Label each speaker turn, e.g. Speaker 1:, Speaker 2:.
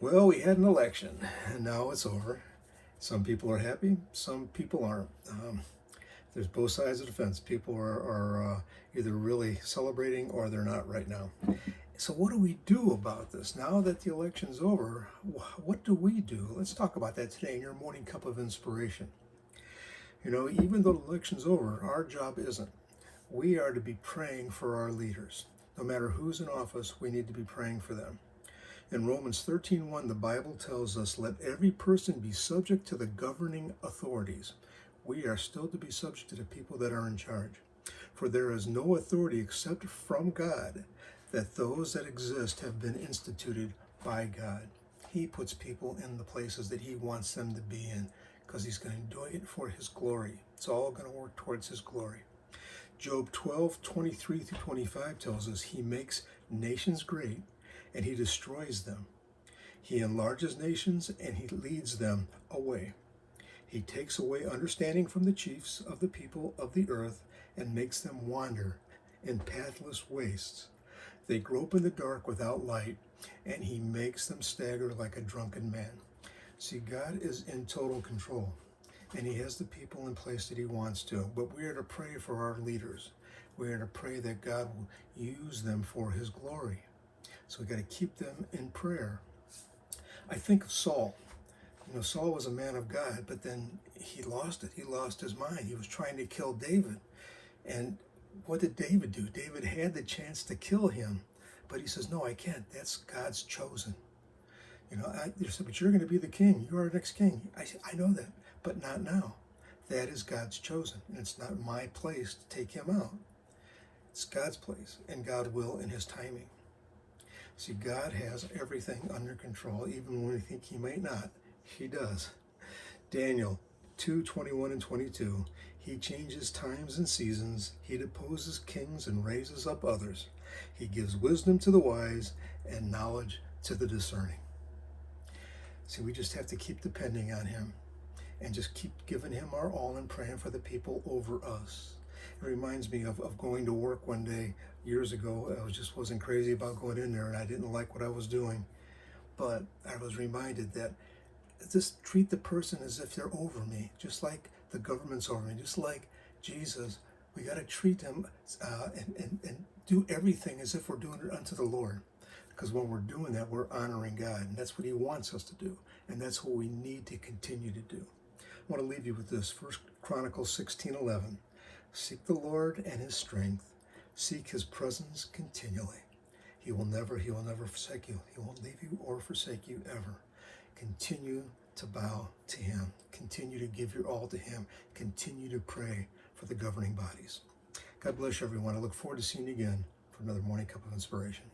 Speaker 1: Well, we had an election, and now it's over. Some people are happy, some people aren't. There's both sides of the fence. People are either really celebrating or they're not right now. So, what do we do about this? Now that the election's over, what do we do? Let's talk about that today in your morning cup of inspiration. You know, even though the election's over, our job isn't. We are to be praying for our leaders. No matter who's in office, we need to be praying for them. In Romans 13:1, the Bible tells us, "Let every person be subject to the governing authorities." We are still to be subject to the people that are in charge. For there is no authority except from God, that those that exist have been instituted by God. He puts people in the places that He wants them to be in because He's going to do it for His glory. It's all going to work towards His glory. Job 12:23-25 tells us He makes nations great and He destroys them. He enlarges nations and He leads them away. He takes away understanding from the chiefs of the people of the earth and makes them wander in pathless wastes. They grope in the dark without light, and He makes them stagger like a drunken man. See, God is in total control, and He has the people in place that He wants to, but we are to pray for our leaders. We are to pray that God will use them for His glory. So we got to keep them in prayer. I think of Saul. You know, Saul was a man of God, but then he lost it. He lost his mind. He was trying to kill David. And what did David do? David had the chance to kill him, but he says, "No, I can't. That's God's chosen." You know, they said, "But you're going to be the king. You're our next king." I know that, but not now. That is God's chosen, and it's not my place to take him out. It's God's place, and God will in His timing. See, God has everything under control, even when we think He might not. He does. Daniel 2:21-22. He changes times and seasons. He deposes kings and raises up others. He gives wisdom to the wise and knowledge to the discerning. See, we just have to keep depending on Him and just keep giving Him our all and praying for the people over us. It reminds me of going to work one day years ago. I wasn't crazy about going in there, and I didn't like what I was doing. But I was reminded that just treat the person as if they're over me, just like the government's over me, just like Jesus. We got to treat Him and do everything as if we're doing it unto the Lord. Because when we're doing that, we're honoring God, and that's what He wants us to do, and that's what we need to continue to do. I want to leave you with this. 1 Chronicles 16:11. Seek the Lord and His strength. Seek His presence continually. He will never forsake you. He won't leave you or forsake you ever. Continue to bow to Him. Continue to give your all to Him. Continue to pray for the governing bodies. God bless you, everyone. I look forward to seeing you again for another Morning Cup of Inspiration.